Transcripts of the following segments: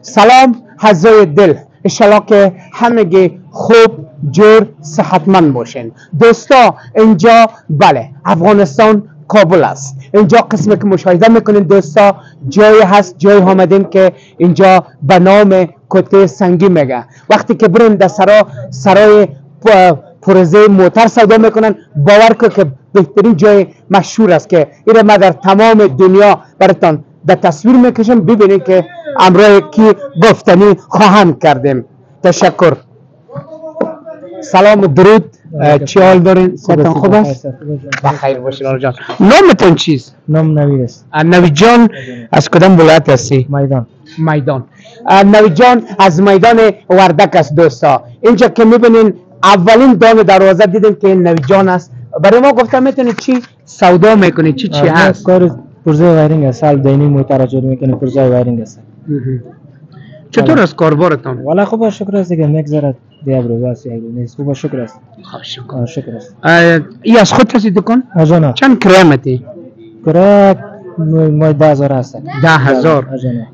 سلام حضای دل، انشالله که همگی خوب جور صحتمند باشین. دوستا اینجا بله افغانستان کابل است. اینجا قسمی که مشاهده میکنین دوستا جایی هست، جایی آمدیم که اینجا به نام کته سنگی میگه. وقتی که برین در سرای پروژه موتر سودا میکنن، باور کن که بهترین جای مشهور است که این ما در تمام دنیا براتون در تصویر میکشم ببینید که امروز کی گفتنی خواهم کردیم. تشکر. سلام و درود. چی حال دارین؟ صحتتون خوب است؟ بخیر باشین آقا جان. نامتون چیست؟ نام نوید است. نوید جان از کدام ولایت هستی؟ میدان. نوید جان از میدان وردک است دوستا. اینجا که میبینین اولین دام دروازه دیدیم که نوید جان است. برای ما گفتم میتونید چی سودا میکنید؟ چی هست؟ کار پرزه وایرینگ است. سال دینی موتر جور میکنه، پرزه وایرینگ است. چطور است کاربارتان؟ والا خوب شکر است دیگه، میگذرد دیابرو باس نیست. خوب شکر است. شکر است. ای از خود هستی دکان؟ اجانا. چند کرایمتی؟ کرایه ما 10,000 است. 10,000.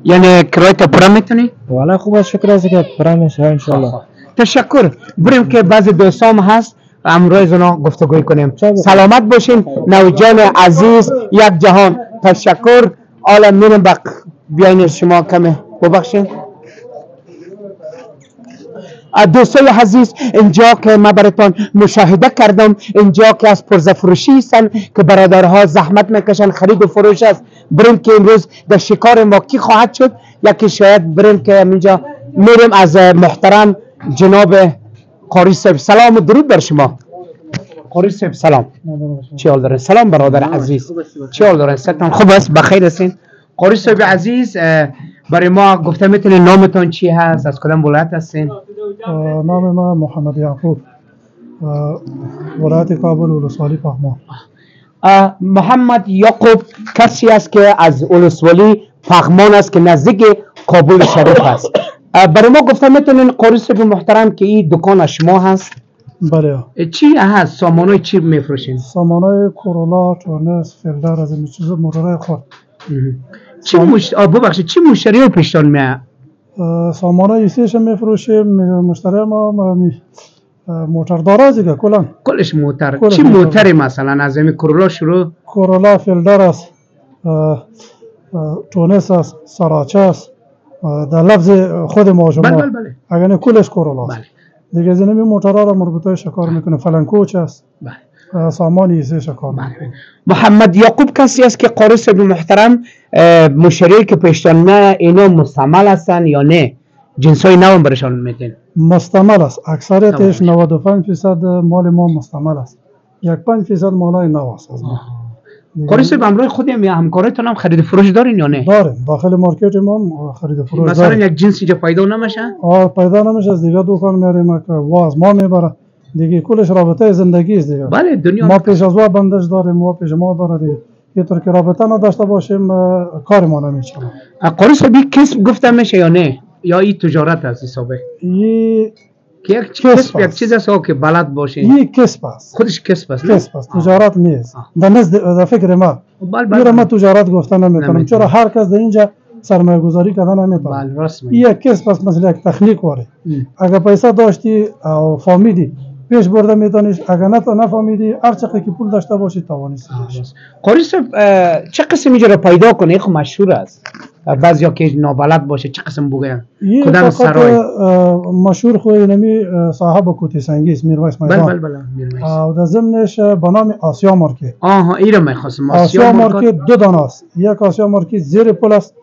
یعنی کرایه تا پورا میتونی؟ والا خوب شکر است دیگه، پورا میشه ان شاء الله. تشکر. بریم که بعضی دوستام هست امروز اونا گفتگوی کنیم. سلامت باشین. نوید جان عزیز یک جهان. تشکر. حالا میرم بیاین شما کمی ببخشید. دوستای عزیز اینجا که ما براتون مشاهده کردم، اینجا که از پرزه فروشی هستن که برادرها زحمت میکشن، خرید و فروش است. بریم که امروز در شکار ما کی خواهد شد، یکی شاید بریم که اینجا میریم از محترم جناب قاری صاحب. سلام و درود بر شما. قاری صاحب سلام. چی حال دارین؟ سلام برادر عزیز. چی حال دارین؟ صحتتون خوب است؟ بخیر هستین؟ قاری صاحب عزیز برای ما گفته میتونین نامتون چی هست؟ از کدام ولایت هستین؟ نام ما محمد یعقوب، ولایت کابل، ولسوالی پغمان. محمد یعقوب کسی است که از ولسوالی پغمان است که نزدیک کابل شریف است. برای ما گفته میتونین قاری صاحب محترم که این دکان شما هست؟ بله. چی هست؟ سامانای چی میفروشین؟ سامانای کورولا، تورنس، فیلدر، از این چیزا موتورهای خود. ببخشید چی مشتری پیشتان میاد؟ سامانای ایسیش میفروشیم. مشتری ما موتردار دیگه کلا. کلش موتر. چی موتری مثلا از این کورولا شروع؟ کورولا، فیلدر است، تورنس است، سراچه است. در لفظ خود ما شما. بله. اگر نه کلش کورولا است. دیگه از این موتورها را مربوطه شکار میکنه. فلنکوچ است. سامان ایسه شکار میکنه. محمد یعقوب کسی است که قاری صاحب محترم مشتری که پیشتان نه اینا مستعمل هستن یا نه جنسای نو برشان میتین؟ مستعمل است. اکثریتش 95% مال ما مستعمل است. 1-5% مالای نو است از ما. قاری صاحب امروز خود همکارتون هم خرید فروش دارین یا نه؟ داریم. داخل مارکت ما خرید فروش مثلا داریم. یک جنسی که پیدا نمیشه؟ پیدا نمیشه، از دیگه دکان میاریم که واز ما میبره. دیگه کلش رابطه زندگی است دیگه. بله دنیا ما پیش از بندش داریم، ما پیش ما داره دیگه. یه طور که رابطه نداشته باشیم کار ما نمیشه. قاری صاحب کسب گفته میشه یا نه؟ یا این تجارت است حسابه؟ یک چیز است که بلد باشین. این کسب است. خودش کسب است. کسب است. تجارت نیست. در فکر ما. ما تجارت گفته نمیتونم، چرا هر کس در اینجا سرمایه گذاری کردن نمیتونه. این کسب است، مثل یک تکنیک واره. اگر پیسه داشتی او فهمیدی پیش برده میتونیش، اگر نفهمیدی هر چقدر که پول داشته باشی توانستی. قاری صاحب چه قسم اینجا را پیدا کنه؟ خب مشهور است. بعضیا که نابلد باشه چه قسم بگوین؟ کدام سرای؟ مشهور خو اینمی صاحب کوتی سنگی است، میرویس میدان. بله میرویس. او در ضمنش به نام آسیا مارکت. این را میخواستم. آسیا مارکت دو دانه است. یک آسیا مارکت زیر پل است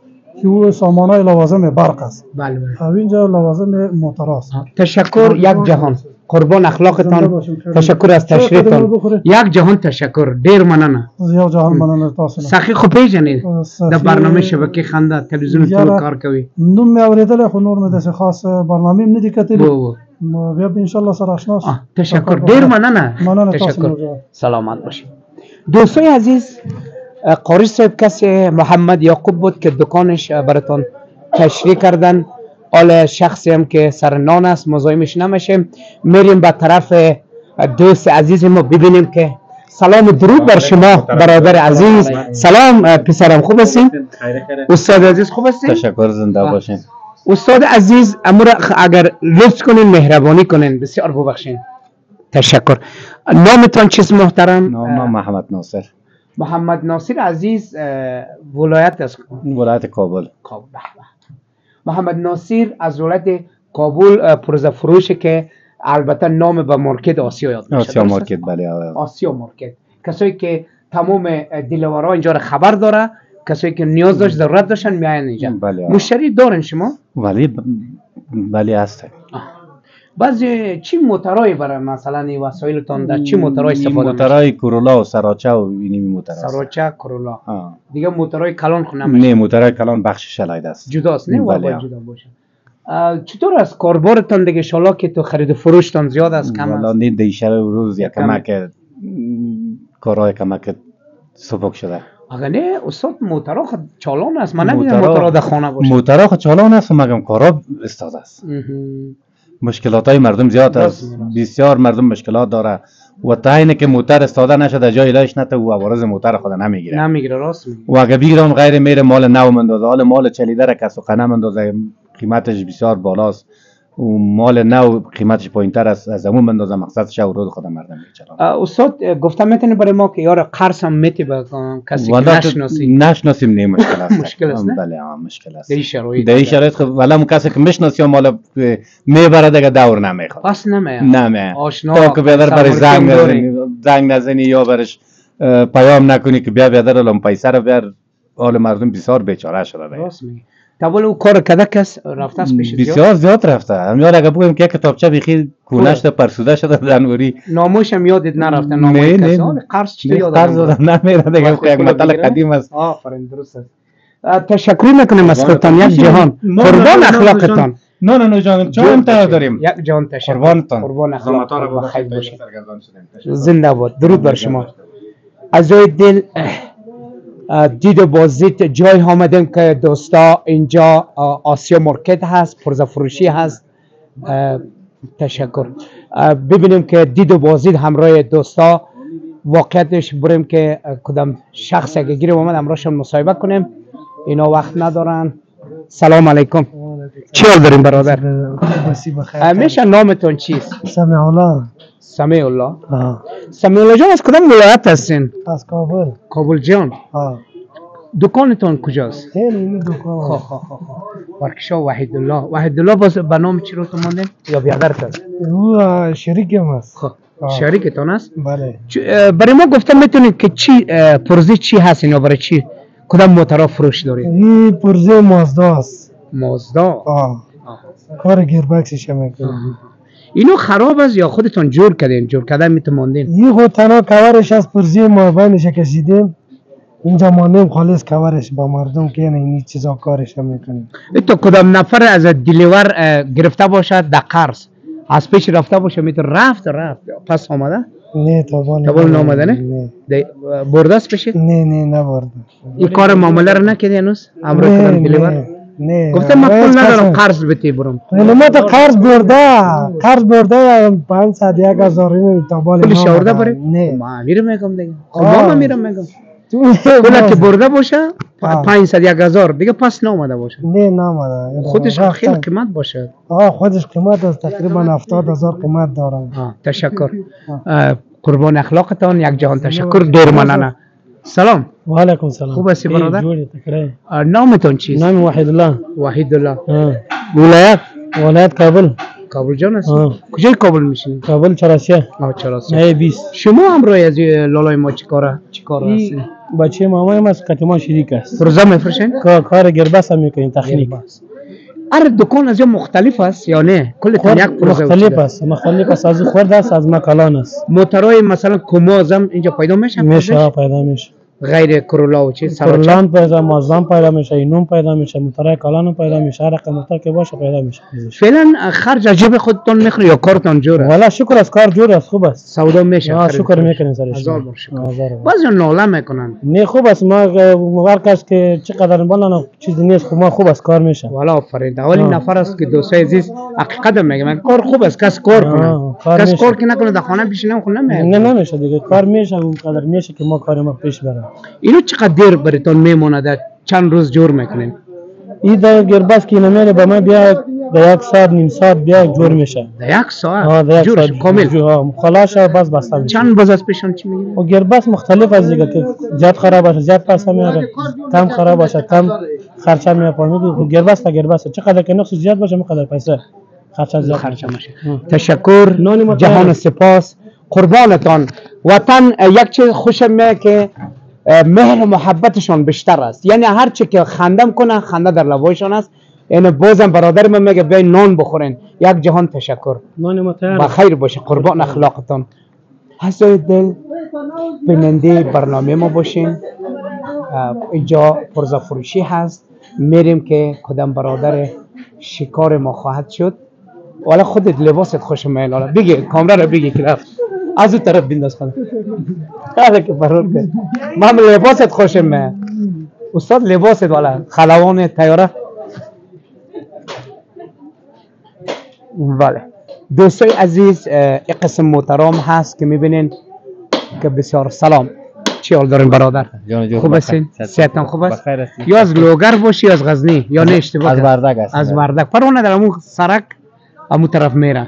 که او سامانای لوازم برق است. بله. او اینجا لوازم موتور است. تشکر. یک جهان. قربان اخلاقتان. تشکر از تشریفتان. یک جهان تشکر. دیر مننه. یک جهان مننه تاسو. سخی خو پیژنید. در برنامه شبکه خنده تلویزیون تو کار کوي. نوم می اوریدل خو نور می د خاص برنامه نه دی کتلی. بیا ان شاء الله سره آشنا. تشکر. دیر مننه. تشکر. سلامت باشید. دوستای عزیز، قاری صاحب کسی محمد یعقوب بود که دکانش براتون تشریح کردن. حال شخصی هم که سر نان است مزاحمش نمیشه. میریم به طرف دوست عزیز ما ببینیم که سلام درود بر شما برادر عزیز. سلام پسرم، خوب هستین؟ استاد عزیز خوب هستین؟ تشکر، زنده باشین. استاد عزیز امور اگر لطف کنین مهربانی کنین بسیار ببخشین. تشکر. نامتان چیست محترم؟ نام محمد ناصر. محمد ناصر عزیز ولایت از ولایت کابل. محمد ناصر از ولایت کابل پرزه فروشه که البته نام به مارکت آسیا یاد میشه. آسیا مارکت، بله. آسیا مارکت. کسایی که تمام دیلوارا اینجا رو خبر داره، کسایی که نیاز داشت ضرورت داشتن میاین اینجا. بله. مشتری دارن شما؟ بله هست. بعضی چی موتورای برای مثلا این وسایلتون در چی موتورای استفاده میشه؟ موتورای کورولا و سراچه و اینی موتور است. سراچه، کورولا. دیگه موتورای کلان خو نمیشه. نه، موتورای کلان بخش شلاید است. جداست، نه واقعا جدا باشه. چطور است کاربارتان دیگه انشالله که تو خرید و فروشتان زیاد است کم است؟ والا دیشب روز یک کمک کارهای کمک سبک شده. اگه نه استاد موتورا خود چالان است، من نمیدونم موتورا در خانه باشه. موتورا خود چالان است مگم کارا استاد است. مشکلات های مردم زیاد است، بسیار مردم مشکلات داره و تا اینه که موتور استاده نشده جای لایش نته و عوارض موتور خود نمیگیره راست میگه. و اگه بگیرم غیر میره مال نو مندازه، حال مال چلیده را کس و قنه مندازه قیمتش بسیار بالاست و مال نو قیمتش پایینتر است از همون مندازه مقصدش ورود خود مردم میچرانه. استاد گفتم میتونه برای ما که یار قرض هم میتی به کسی که نشناسیم نه مشکل است. مشکل است. بله مشکل است. در این شرایط ولی اون کسی که میشناسی مال میبره دیگه دور نمیخواد. پس نمیه آشنا تا که بیادر برای زنگ نزنی یا برش پیام نکنی که بیا بیادر الان پیسه رو بیار، حال مردم بسیار بیچاره شده. راست میگی. تابل او کار کده کس رفته است پیش بسیار زیاد رفته. همیار اگه بگیم که کتابچه بخیر کونش تا پرسوده شده دنوری ناموش هم یادت نرفته. ناموی کسی قرض چی یادم قرض نمیره دیگه. یک مطلب قدیم است. آفرین درست است. تشکر میکنم از خودتان. یک جهان قربان اخلاقتان. نه جان چون تا داریم. یک جهان تشکر. قربان اخلاقتان خیر باشید. زنده باد. درود بر شما. از جای دل دید و بازدید جای آمدیم که دوستا اینجا آسیا مارکت هست، پرزه فروشی هست. تشکر. ببینیم که دید و بازدید همراه دوستا واقعیتش بریم که کدام شخص اگه گیریم اومد همراهشون مصاحبه کنیم. اینا وقت ندارن. سلام علیکم. چی حال داریم برادر؟ میشه نامتون چیست؟ سمیع الله. سمیع الله. سمیع الله جان از کدام ولایت هستین؟ از کابل. کابل جان. دکانتون کجاست؟ این دکان. ورکشاپ وحید الله. وحید الله باز به نام چی رو تو ماندین؟ یا بیادر کرد؟ او شریکم است. شریکتون است؟ بله. برای ما گفتم میتونید که چی پرزه چی هستین یا برای چی کدام موتورا فروش دارید؟ این پرزه مازدا است. مازدا؟ کار گیربکسش میکنه. اینو خراب است یا خودتون جور کردین؟ جور کردن میتوندین؟ این خود تنها کورش از پرزه ما بینش کشیدیم. اینجا مانیم خالص کورش با مردم که این چیزا کارش میکنیم. تو کدام نفر از دیلیور گرفته باشد در قرض از پیش رفته باشه میتونه رفت پس آمده؟ نه طبعا نامده نه؟ برده است پیش؟ نه نبرده. این کار معامله رو نکردی هنوز؟ امروز کدام دیلیور؟ نه گفتم من پول ندارم قرض بتی برم. ما تا قرض برده 500 1000 این تا بالا پول شورده بره؟ نه ما میرم میگم دیگه. ما میرم میگم پول که برده باشه 500 1000 دیگه پس نامده باشه. نه نامده. خودش خیلی قیمت باشه. خودش قیمت است، تقریبا 70000 قیمت داره. تشکر. قربان اخلاقتان. یک جهان تشکر. دور مننه. سلام. و علیکم سلام. خوب هستی برادر؟ جوری تکرای. نامتون چیست؟ نام وحید الله. وحید الله. ولایت کابل. کابل جان است. کجای کابل میشین؟ کابل چراسیه. چراسیه. 20. شما همراه از لالای ما چیکاره هستین؟ بچه مامایم از قطما شریک است. پرزه میفروشین؟ کار گربس هم میکنین تخنیک. هر دکان از مختلف است یا نه؟ کلتون یک پرزه مختلف است. از خورد است، از مکالان است. موتورای مثلا کمازم اینجا پیدا میشه؟ پیدا میشه. غیر کرولا و چی کرولان پیدا مازدان پیدا میشه اینوم پیدا میشه موتورای کالانو پیدا میشه هر رقم موتور که باشه پیدا میشه فعلا خرج جیب خودتون میخوره یا کارتون جوره والا شکر از کار جور است خوب است سودا میشه شکر میکنین سرش هزار بار شکر بعضی ناله میکنن نه خوب است ما هر کس که چقدر بالا چیزی نیست خوب ما خوب است کار میشه والا آفرین اولین نفر است که دوستای عزیز حقیقت میگم کار خوب است کس کار کنه کس کار که نکنه در خانه بشینه خونه نمیشه دیگه کار میشه اونقدر میشه که ما کار ما پیش بره اینو چقدر دیر براتون میمونه چند روز جور میکنین این در گرباس که نمیره با ما بیا در 1 ساعت نیم ساعت بیا جور میشه در 1 ساعت جور کامل خلاص بس بسته میشه چند باز از پیشم چی میگین و گرباس مختلف از دیگه که زیاد خراب باشه زیاد پیسه میاره کم خراب باشه کم خرچه میاره فهمیدی گرباس تا گرباس چقدر که نقص زیاد باشه مقدار پیسه خرچه زیاد میشه تشکر جهان سپاس قربانتان وطن یک چیز خوشم میاد که مهر و محبتشون بیشتر است یعنی هر چی که خندم کنه خنده در لبایشون است یعنی بازم برادر من میگه بیاین نان بخورین یک جهان تشکر نان ما تیار بخیر باشه قربان اخلاقتان حسای دل بیننده برنامه ما باشین اینجا پرزا فروشی هست میریم که کدام برادر شکار ما خواهد شد والا خودت لباست خوشم میاد والا بگی کامرا رو بگی که رفت از اون طرف بنداز خدا هذا که فرور کرد من لباست خوشم میاد استاد لباست والا خلوان تیاره بله دوستای عزیز یک قسم محترم هست که میبینین که بسیار سلام چی حال دارین برادر خوب هستین صحتتون خوب است یا از لوگر باشی یا از غزنی یا نه اشتباه از وردک است از وردک پرونه در امون سرک امو طرف میره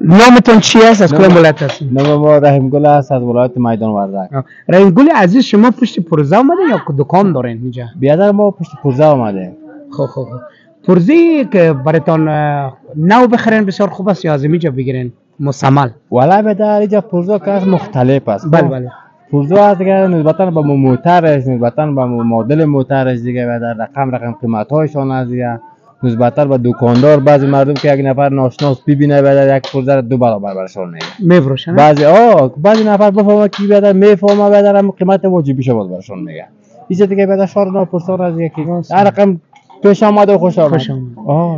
نامتون چی است از کدام ولایت هستین نام ما رحیم گل است از ولایت میدان وردک رحیم گل عزیز شما پشت پرزه اومده یا دکان دارین اینجا بیادر ما پشت پرزه اومده خب پرزی که براتون نو بخرین بسیار خوب است یا از اینجا بگیرین مستعمل والا بیادر اینجا پرزه که مختلف است بله پرزه است دیگه نسبتا به موتورش نسبتا به مدل موتورش دیگه بیادر رقم قیمت هایشون است دیگه نسبتا به دکاندار بعضی مردم که یک نفر ناشناس ببینه بیادر یک پرزه 2 برابر برشون میگه میفروشن بعضی نفر بفهمه کی بیادر میفهمه بیادر هم قیمت واجبی شو برشون میگه اینجا دیگه بیادر 4 پرسان از دیگه هر رقم پیش آمد و خوش آمد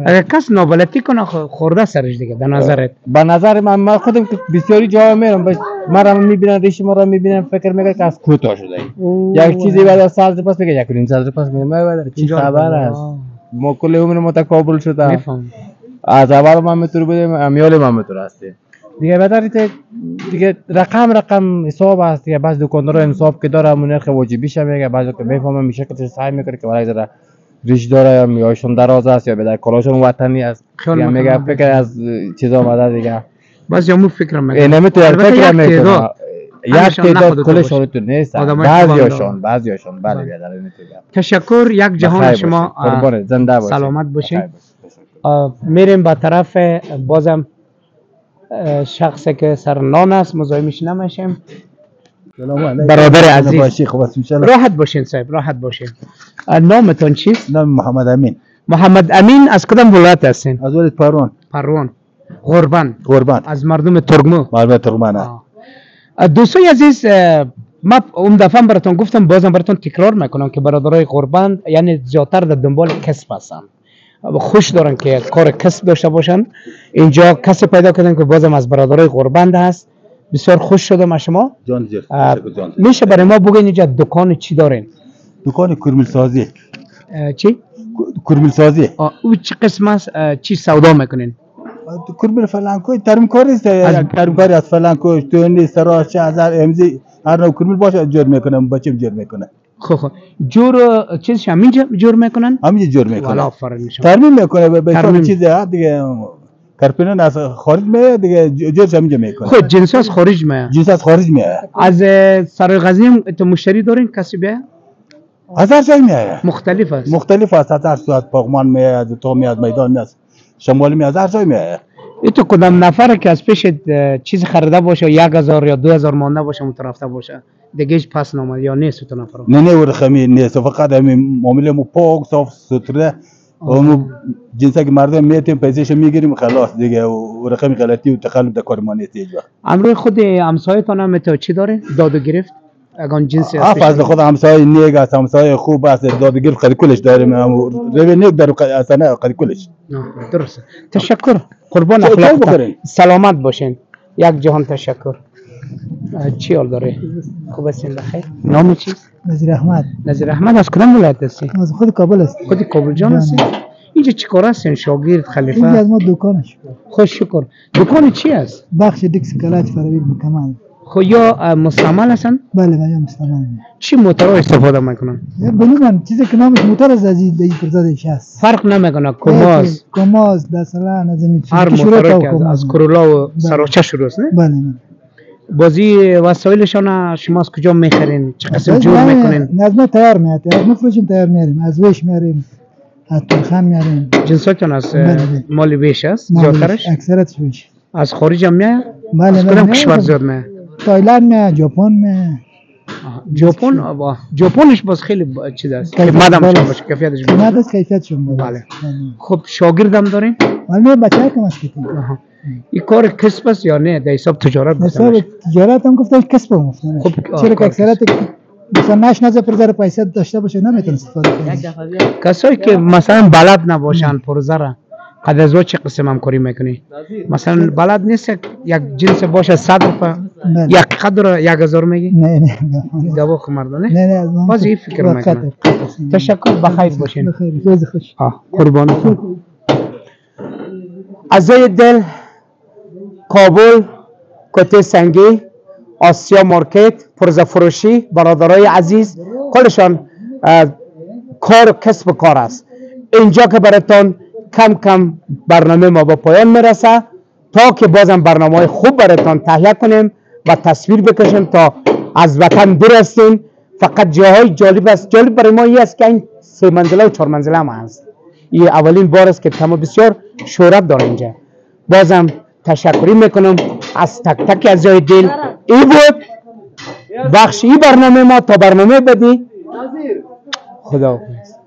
اگر کس نابلتی کنه خورده سرش دیگه به نظرت به نظر من خودم که بسیاری جا میرم مرا میبینن ریش ما را میبینن فکر میکنه که از کوتاه شده یک چیزی بعد از سال پس میگه 1.5 سال پس میگه چی خبر است ما کل عمر متقابل شده از اول ما میتور بودیم امیال ما میتور هستی دیگه بعد دیگه رقم حساب است دیگه بعض دکاندارا حساب که داره نرخ واجبی شه میگه بعضی که میفهمه میشه که سعی میکنه که برای ذره ریش داره یا میایشون دراز است یا به کلاشون وطنی است یا میگه فکر از چیزا اومده دیگه باز همون فکر میکنه نمیتونه فکر میکنه یک تعداد کلشون تو نیست بعضیاشون بله بیادر نمیتونه تشکر یک جهان شما قربان زنده باشید سلامت باشید میریم با طرف بازم شخصی که سرنان است مزاحمش نمیشیم برادر عزیز راحت باشین صاحب راحت باشین نامتون چیست؟ نام محمد امین. محمد امین از کدام ولایت هستین؟ از ولایت پروان غربان از مردم ترکمن دوستای عزیز ما اون دفعه براتون گفتم بازم براتون تکرار میکنم که برادرای غربان یعنی زیادتر در دنبال کسب هستن خوش دارن که کار کسب داشته باشن اینجا کسی پیدا کردن که بازم از برادرای غربان هست بسیار خوش شدم از شما میشه برای ما بگین اینجا دکان چی دارین؟ دکان کرمیل سازی چی؟ کرمیل سازی او چی قسم است چی سودا میکنین؟ کرمیل فلانکوی ترمکاری است ترمکاری از فلانکوی تونی سراش هزار امزی هر نوع کرمیل باشه جور میکنم بچم جور میکنه خب جور چیزش همینجا جور میکنن؟ همینجا جور میکنن والا آفرین میشم ترمیم میکنه به حساب چیز دیگه کارپینان از خارج میاد دیگه جورش همینجا میکنه خود جنس از خارج میاد جنس از خارج میاد از سرای غزنی تو مشتری دارین کسی بیا؟ هزار جای میاد مختلف است هزار ساعت پاغمان میاد تو میاد میدان میاد شمال میاد هزار جای میاد تو کدام نفر که از پیش چیز خریده باشه 1000 یا 2000 مانده باشه مترفته باشه دیگه پس نامد یا نیست تو نفر نه ورخمی نیست فقط همین معامله مو پاک صاف سوتره اون جنسا که مردم میتیم پیسهش میگیریم خلاص دیگه ورخمی غلطی و تخلف در کار ما نیست هیچ وقت امروز خود همسایتون هم تو چی داره داد و گرفت اگان جنسی فضل خود همسایه نیک است، همسایه خوب است، دادگیر قد کلش داریم، روی نیک در اصلا قد کلش. درسته. تشکر قربان اخلاق. سلامت باشین. یک جهان تشکر. چی حال داره؟ خوب هستین بخیر؟ نام چیست؟ نظیر احمد. نظیر احمد از کدام ولایت هستی؟ از خود کابل است. خود کابل جان هستی؟ اینجا چی کار هستین؟ شاگرد خلیفه؟ اینجا از ما دکانش. خوش شکر. دکان چی است؟ بخش دیکس کلاج فروید مکمل. خو یا مستعمل هستن؟ بله یا مستعمل. چی موتور استفاده میکنن؟ بلوغن چیزی که نامش موتور از این پرزادش هست. فرق نمیکنه. کماز دسلا نظمی هر موتوری که از کرولا و سراچه شروع است نه؟ بله. بازی وسایلشان شما از کجا میخرین؟ چه قسم جور میکنین؟ از ما تیار میاد. از مفروشیم تیار میاریم. از ویش میاریم. از ترخان میاریم. جنساتون از مال ویش است؟ زیادترش؟ اکثرتش ویش. از خارج هم میاد؟ بله. از کدام کشور زیاد میاد؟ تایلند میاد، ژاپن میاد. ژاپنش باز خیلی چیز است. قیمتش باشه، کیفیتش باشه. قیمتش کیفیتش باشه. بله. خب شاگردم دارین؟ بله بچه‌ها که مشکلی. این کار کسب است یا نه؟ در حساب تجارت گفتم. حساب تجارت هم گفتم کسب هم گفتم. خب چرا که اکثریت مثلا نشناسه پرزر پیسه داشته باشه نمیتونه استفاده کنه. کسایی که مثلا بلد نباشن پرزر قد از چه قسم همکاری میکنی؟ مثلا بلد نیست یک جنس باشه 100 روپیه یک قدر 1000 میگی؟ نه گواخ مردانه؟ نه باز این فکر میکنم. تشکر بخیر باشین. بخیر روز خوش. قربانتون. عزای دل کابل کته سنگی آسیا مارکت پرزه فروشی برادرای عزیز کلشان کار کسب کار است. اینجا که براتون کم کم برنامه ما با پایان میرسه تا که بازم برنامه خوب براتون تهیه کنیم و تصویر بکشیم تا از وطن دور هستیم. فقط جاهای جالب است. جالب برای ما این است که این 3 منزله و 4 منزله هم هست. این اولین بار است که تمام بسیار شهرت داره اینجا. بازم تشکری میکنم از تک تک اعضای دل. این بود بخش این برنامه ما. تا برنامه بعدی خدا حافظ.